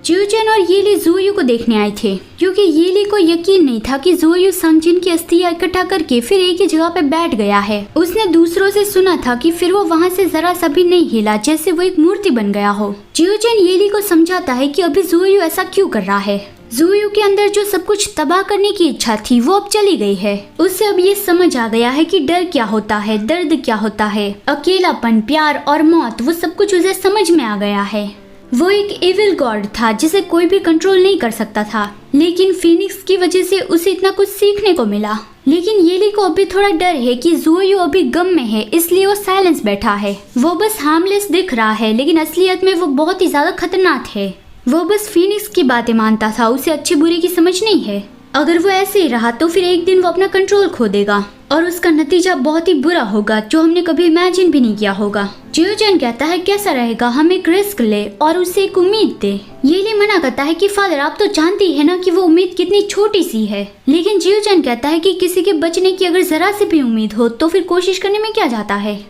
जियोचन और येली जोयू को देखने आए थे क्योंकि येली को यकीन नहीं था कि जोयू सांगजिन की अस्थियां इकट्ठा करके फिर एक ही जगह पे बैठ गया है। उसने दूसरों से सुना था कि फिर वो वहाँ से जरा सा भी नहीं हिला, जैसे वो एक मूर्ति बन गया हो। जियोचन येली को समझाता है कि अभी जोयू ऐसा क्यों कर रहा है। जोयू के अंदर जो सब कुछ तबाह करने की इच्छा थी वो अब चली गई है। उससे अब ये समझ आ गया है कि डर क्या होता है, दर्द क्या होता है, अकेलापन, प्यार और मौत, वो सब कुछ उसे समझ में आ गया है। वो एक एविल गॉड था जिसे कोई भी कंट्रोल नहीं कर सकता था, लेकिन फीनिक्स की वजह से उसे इतना कुछ सीखने को मिला। लेकिन येली को अभी थोड़ा डर है कि जोयू अभी गम में है, इसलिए वो साइलेंस बैठा है। वो बस हार्मलेस दिख रहा है, लेकिन असलियत में वो बहुत ही ज्यादा खतरनाक है। वो बस फीनिक्स की बातें मानता था, उसे अच्छे बुरे की समझ नहीं है। अगर वो ऐसे ही रहा तो फिर एक दिन वो अपना कंट्रोल खो देगा और उसका नतीजा बहुत ही बुरा होगा, जो हमने कभी इमेजिन भी नहीं किया होगा। जियोचन कहता है कैसा रहेगा हम एक रिस्क ले और उसे एक उम्मीद दे। येली मना करता है कि फादर आप तो जानते ही है ना कि वो उम्मीद कितनी छोटी सी है। लेकिन जियोचन कहता है कि किसी के बचने की अगर जरा सी भी उम्मीद हो तो फिर कोशिश करने में क्या जाता है।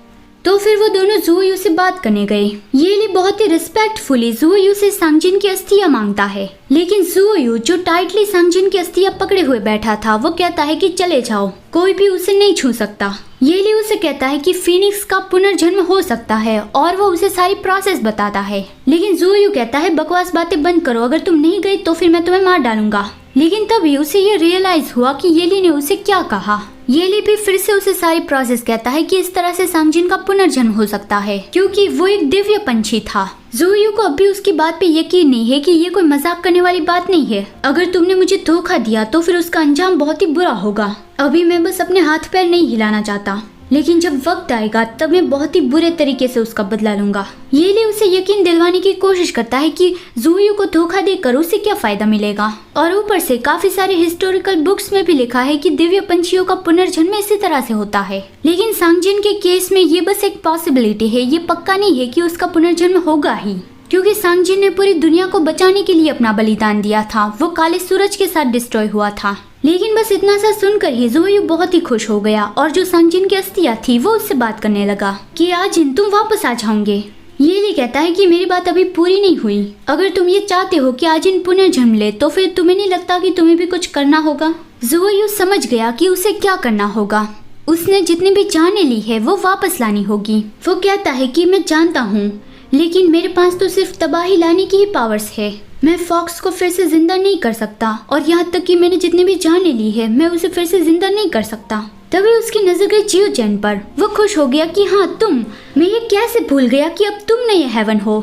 तो फिर वो दोनों जोयू से बात करने गए। येली बहुत ही रिस्पेक्टफुली जोयू से सांगजिन की अस्थियां मांगता है, लेकिन जोयू जो टाइटली सांगजिन की अस्थियां पकड़े हुए बैठा था वो कहता है कि चले जाओ, कोई भी उसे नहीं छू सकता। येली उसे कहता है कि फीनिक्स का पुनर्जन्म हो सकता है और वो उसे सारी प्रोसेस बताता है। लेकिन जोयू कहता है बकवास बातें बंद करो, अगर तुम नहीं गए तो फिर मैं तुम्हें मार डालूंगा। लेकिन तभी उसे ये रियलाइज हुआ कि येली ने उसे क्या कहा। येली भी फिर से उसे सारी प्रोसेस कहता है कि इस तरह से सांगजिन का पुनर्जन्म हो सकता है क्योंकि वो एक दिव्य पंछी था। जोयू को अभी उसकी बात पे यकीन नहीं है कि ये कोई मजाक करने वाली बात नहीं है। अगर तुमने मुझे धोखा दिया तो फिर उसका अंजाम बहुत ही बुरा होगा। अभी मैं बस अपने हाथ पैर नहीं हिलाना चाहता, लेकिन जब वक्त आएगा तब मैं बहुत ही बुरे तरीके से उसका बदला लूंगा। येली उसे यकीन दिलवाने की कोशिश करता है कि जोयू को धोखा देकर उसे क्या फायदा मिलेगा। और ऊपर से काफी सारे हिस्टोरिकल बुक्स में भी लिखा है कि दिव्य पंछियों का पुनर्जन्म इसी तरह से होता है। लेकिन सांगजिन के केस में ये बस एक पॉसिबिलिटी है, ये पक्का नहीं है कि उसका पुनर्जन्म होगा ही, क्योंकि सांगजिन ने पूरी दुनिया को बचाने के लिए अपना बलिदान दिया था। वो काले सूरज के साथ डिस्ट्रॉय हुआ था। लेकिन बस इतना सा सुनकर ही जोयू बहुत ही खुश हो गया और जो सांगजिन की अस्थियां थी वो उससे बात करने लगा कि आज तुम वापस आ जाओगे। येली कहता है कि मेरी बात अभी पूरी नहीं हुई। अगर तुम ये चाहते हो कि आज पुनर्जन्म ले तो फिर तुम्हें नहीं लगता कि तुम्हें भी कुछ करना होगा। जोयू समझ गया कि उसे क्या करना होगा। उसने जितनी भी जाने ली है वो वापस लानी होगी। वो कहता है कि मैं जानता हूँ, लेकिन मेरे पास तो सिर्फ तबाही लाने की ही पावर्स है। मैं फॉक्स को फिर से जिंदा नहीं कर सकता और यहाँ तक कि मैंने जितनी भी जाने ली है मैं उसे फिर से जिंदा नहीं कर सकता। तभी उसकी नजर गई जियोचन पर। वो खुश हो गया कि हाँ तुम, मैं ये कैसे भूल गया कि अब तुम नए हेवन हो।